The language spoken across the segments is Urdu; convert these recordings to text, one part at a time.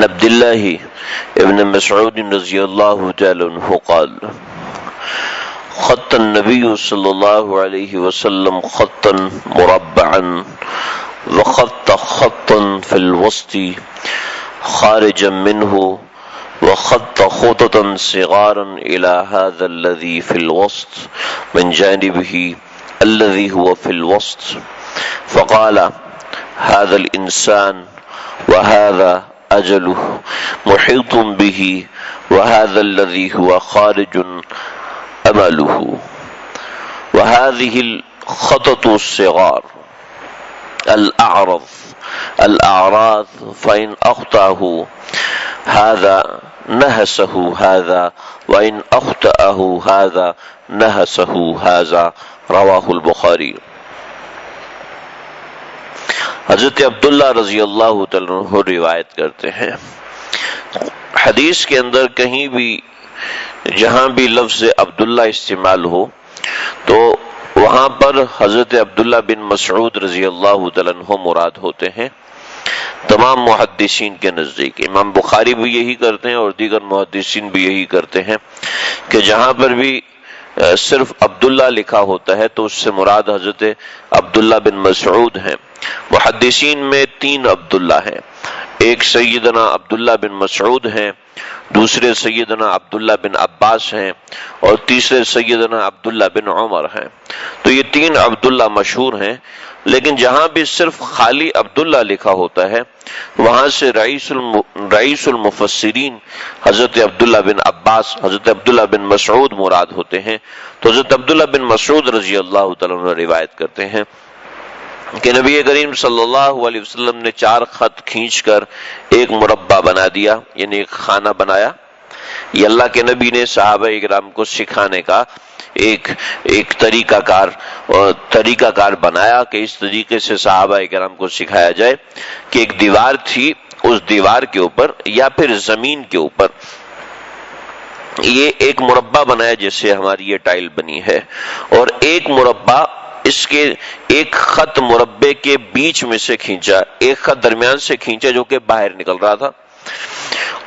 عبد الله ابن مسعود رضي الله تعالى عنه قال خط النبي صلى الله عليه وسلم خطا مربعا وخط خطا في الوسط خارجا منه وخط خططا صغارا إلى هذا الذي في الوسط من جانبه الذي هو في الوسط فقال هذا الإنسان وهذا أجله محيط به وهذا الذي هو خارج أمله وهذه الخطط الصغار الأعراض فإن أخطأه هذا نهسه هذا وإن أخطأه هذا نهسه هذا رواہ البخاری۔ حضرت عبداللہ رضی اللہ تعالیٰ عنہ روایت کرتے ہیں، حدیث کے اندر کہیں بھی جہاں بھی لفظ عبداللہ استعمال ہو تو وہاں پر حضرت عبداللہ بن مسعود رضی اللہ تعالیٰ عنہ مراد ہوتے ہیں۔ تمام محدثین کے نزدیک امام بخاری بھی یہی کرتے ہیں اور دیگر محدثین بھی یہی کرتے ہیں کہ جہاں پر بھی صرف عبداللہ لکھا ہوتا ہے تو اس سے مراد حضرت عبداللہ بن مسعود ہیں۔ محدثین میں 3 عبداللہ ہیں، ایک سیدنا عبداللہ بن مسعود ہیں، دوسرے سیدنا عبداللہ بن عباس ہیں اور تیسرے سیدنا عبداللہ بن عمر ہیں۔ تو یہ 3 عبداللہ مشہور ہیں، لیکن جہاں بھی صرف خالی عبداللہ لکھا ہوتا ہے وہاں سے رئیس المفسرین حضرت عبداللہ بن عباس، حضرت عبداللہ بن مسعود مراد ہوتے ہیں۔ تو حضرت عبداللہ بن مسعود رضی اللہ تعالیٰ عنہ روایت کرتے ہیں کہ نبی کریم صلی اللہ علیہ وسلم نے 4 خط کھینچ کر ایک مربع بنا دیا، یعنی ایک خانہ بنایا۔ یہ اللہ کے نبی نے صحابہ اکرام کو سکھانے کا ایک طریقہ کار بنایا کہ اس طریقے سے صحابہ اکرام کو سکھایا جائے کہ ایک دیوار تھی، اس دیوار کے اوپر یا پھر زمین کے اوپر یہ ایک مربع بنایا جیسے ہماری یہ ٹائل بنی ہے، اور ایک مربع اس کے ایک خط مربع کے بیچ میں سے کھینچا، ایک خط درمیان سے کھینچا جو کہ باہر نکل رہا تھا،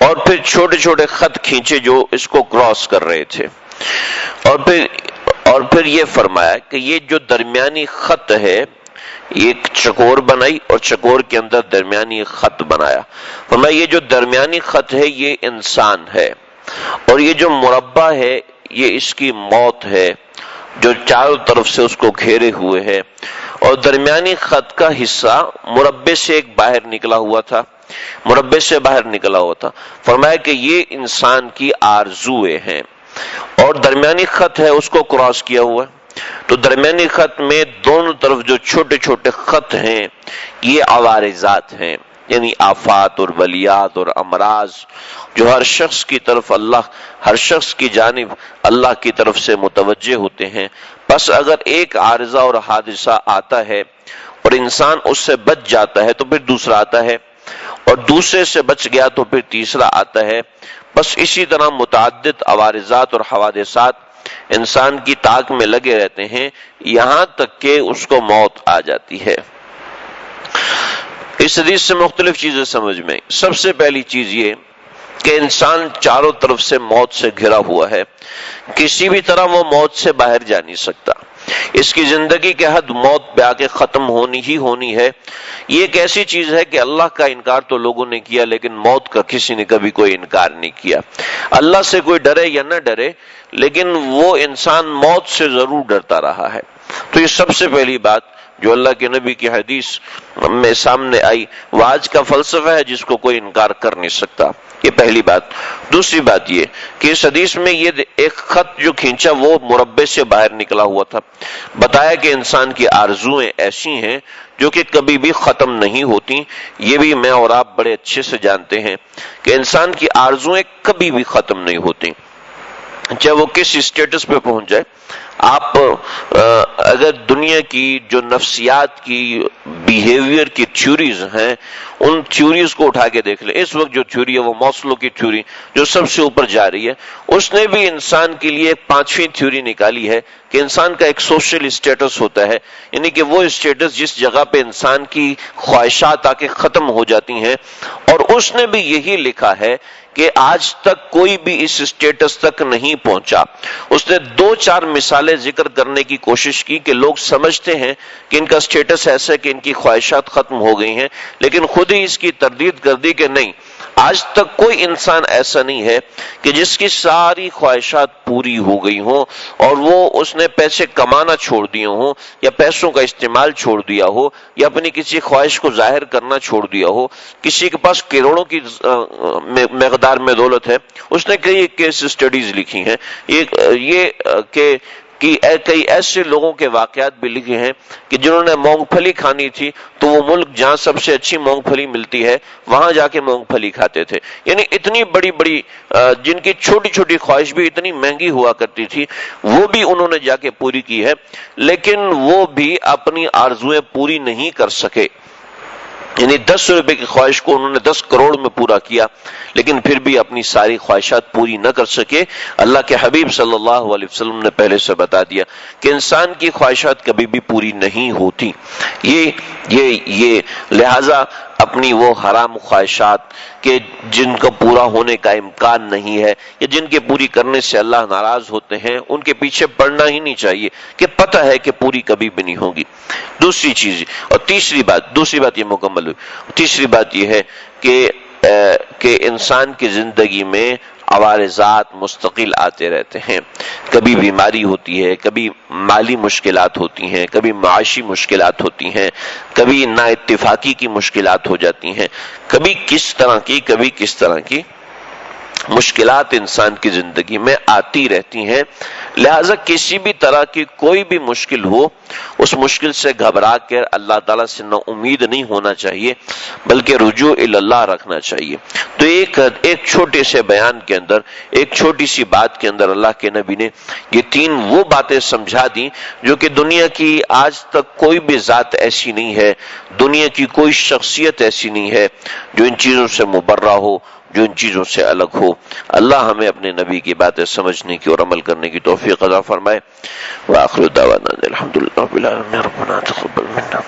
اور پھر چھوٹے چھوٹے خط کھینچے جو اس کو کراس کر رہے تھے، اور پھر یہ فرمایا کہ یہ جو درمیانی خط ہے ایک چکور بنائی اور چکور کے اندر درمیانی خط بنایا۔ فرمایا یہ جو درمیانی خط ہے یہ انسان ہے، اور یہ جو مربع ہے یہ اس کی موت ہے جو چاروں طرف سے اس کو گھیرے ہوئے ہے، اور درمیانی خط کا حصہ مربع سے ایک باہر نکلا ہوا تھا، مربع سے باہر نکلا ہوا تھا۔ فرمایا کہ یہ انسان کی آرزوئیں ہیں، اور درمیانی خط ہے اس کو کراس کیا ہوا ہے، تو درمیانی خط میں دونوں طرف جو چھوٹے چھوٹے خط ہیں یہ عوارضات ہیں، یعنی آفات اور بلیات اور امراض جو ہر شخص کی جانب اللہ کی طرف سے متوجہ ہوتے ہیں۔ بس اگر ایک عارضہ اور حادثہ آتا ہے اور انسان اس سے بچ جاتا ہے تو پھر دوسرا آتا ہے، اور دوسرے سے بچ گیا تو پھر تیسرا آتا ہے۔ بس اسی طرح متعدد عوارضات اور حوادثات انسان کی طاق میں لگے رہتے ہیں یہاں تک کہ اس کو موت آ جاتی ہے۔ اس حدیث سے مختلف چیزیں سمجھ میں، سب سے پہلی چیز یہ کہ انسان چاروں طرف سے موت سے گھرا ہوا ہے، کسی بھی طرح وہ موت سے باہر جا نہیں سکتا، اس کی زندگی کے حد موت پہ آ کے ختم ہونی ہی ہونی ہے۔ یہ ایک ایسی چیز ہے کہ اللہ کا انکار تو لوگوں نے کیا لیکن موت کا کسی نے کبھی کوئی انکار نہیں کیا۔ اللہ سے کوئی ڈرے یا نہ ڈرے لیکن وہ انسان موت سے ضرور ڈرتا رہا ہے۔ تو یہ سب سے پہلی بات جو اللہ کے نبی کی حدیث میں سامنے آئی وہ آج کا فلسفہ ہے جس کو کوئی انکار کر نہیں سکتا، یہ پہلی بات۔ دوسری بات یہ کہ اس حدیث میں یہ ایک خط جو کھینچا وہ مربع سے باہر نکلا ہوا تھا، بتایا کہ انسان کی آرزوئیں ایسی ہیں جو کہ کبھی بھی ختم نہیں ہوتی۔ یہ بھی میں اور آپ بڑے اچھے سے جانتے ہیں کہ انسان کی آرزوئیں کبھی بھی ختم نہیں ہوتی، چاہے وہ کس اسٹیٹس پہ پہنچ جائے۔ آپ اگر دنیا کی جو نفسیات کی بیہیویئر کی تھیوریز ہیں ان تھیوریز کو اٹھا کے دیکھ لیں. اس وقت جو تھیوری ہے وہ ماسلو کی تھیوری جو سب سے اوپر جا رہی ہے، اس نے بھی انسان کے لیے ایک 5ویں تھیوری نکالی ہے کہ انسان کا ایک سوشل اسٹیٹس ہوتا ہے، یعنی کہ وہ اسٹیٹس جس جگہ پہ انسان کی خواہشات آ کے ختم ہو جاتی ہیں. اور اس نے بھی یہی لکھا ہے کہ آج تک کوئی بھی اس اسٹیٹس تک نہیں پہنچا. اس نے 2-4 مثالیں ذکر کرنے کی کوشش کی کہ لوگ سمجھتے ہیں کہ ان کا اسٹیٹس ایسا ہے کہ ان کی خواہشات ختم ہو گئی ہیں، لیکن خود ہی اس کی تردید کر دی کہ نہیں، آج تک کوئی انسان ایسا نہیں ہے کہ جس کی ساری خواہشات پوری ہو گئی ہوں اور وہ اس نے پیسے کمانا چھوڑ دیے ہوں یا پیسوں کا استعمال چھوڑ دیا ہو یا اپنی کسی خواہش کو ظاہر کرنا چھوڑ دیا ہو. کسی کے پاس کروڑوں کی مقدار میں دولت ہے، اس نے کئی کیس اسٹڈیز لکھی ہیں یہ کہ کئی ایسے لوگوں کے واقعات بھی لکھے ہیں کہ جنہوں نے مونگ پھلی کھانی تھی تو وہ ملک جہاں سب سے اچھی مونگ پھلی ملتی ہے وہاں جا کے مونگ پھلی کھاتے تھے. یعنی اتنی بڑی بڑی جن کی چھوٹی چھوٹی خواہش بھی اتنی مہنگی ہوا کرتی تھی وہ بھی انہوں نے جا کے پوری کی ہے، لیکن وہ بھی اپنی آرزویں پوری نہیں کر سکے. یعنی 10 روپے کی خواہش کو انہوں نے 10 کروڑ میں پورا کیا، لیکن پھر بھی اپنی ساری خواہشات پوری نہ کر سکے. اللہ کے حبیب صلی اللہ علیہ وسلم نے پہلے سے بتا دیا کہ انسان کی خواہشات کبھی بھی پوری نہیں ہوتی. یہ لہذا اپنی وہ حرام خواہشات کہ جن کو پورا ہونے کا امکان نہیں ہے یا جن کے پوری کرنے سے اللہ ناراض ہوتے ہیں ان کے پیچھے پڑنا ہی نہیں چاہیے کہ پتہ ہے کہ پوری کبھی بھی نہیں ہوگی. دوسری چیز اور تیسری بات یہ مکمل ہوئی. تیسری بات یہ ہے کہ انسان کی زندگی میں عوارضات مستقل آتے رہتے ہیں. کبھی بیماری ہوتی ہے، کبھی مالی مشکلات ہوتی ہیں، کبھی معاشی مشکلات ہوتی ہیں، کبھی نا اتفاقی کی مشکلات ہو جاتی ہیں، کبھی کس طرح کی مشکلات انسان کی زندگی میں آتی رہتی ہیں. لہذا کسی بھی طرح کی کوئی بھی مشکل ہو اس مشکل سے گھبرا کر اللہ تعالیٰ سے نا امید نہیں ہونا چاہیے بلکہ رجوع اللہ رکھنا چاہیے. تو ایک چھوٹے سے بیان کے اندر، ایک چھوٹی سی بات کے اندر اللہ کے نبی نے یہ 3 وہ باتیں سمجھا دی جو کہ دنیا کی آج تک کوئی بھی ذات ایسی نہیں ہے، دنیا کی کوئی شخصیت ایسی نہیں ہے جو ان چیزوں سے مبرہ ہو، جو ان چیزوں سے الگ ہو. اللہ ہمیں اپنے نبی کی باتیں سمجھنے کی اور عمل کرنے کی توفیق عطا فرمائے. وآخر دعوانا الحمدللہ رب العالمین ربنا تقبل منا.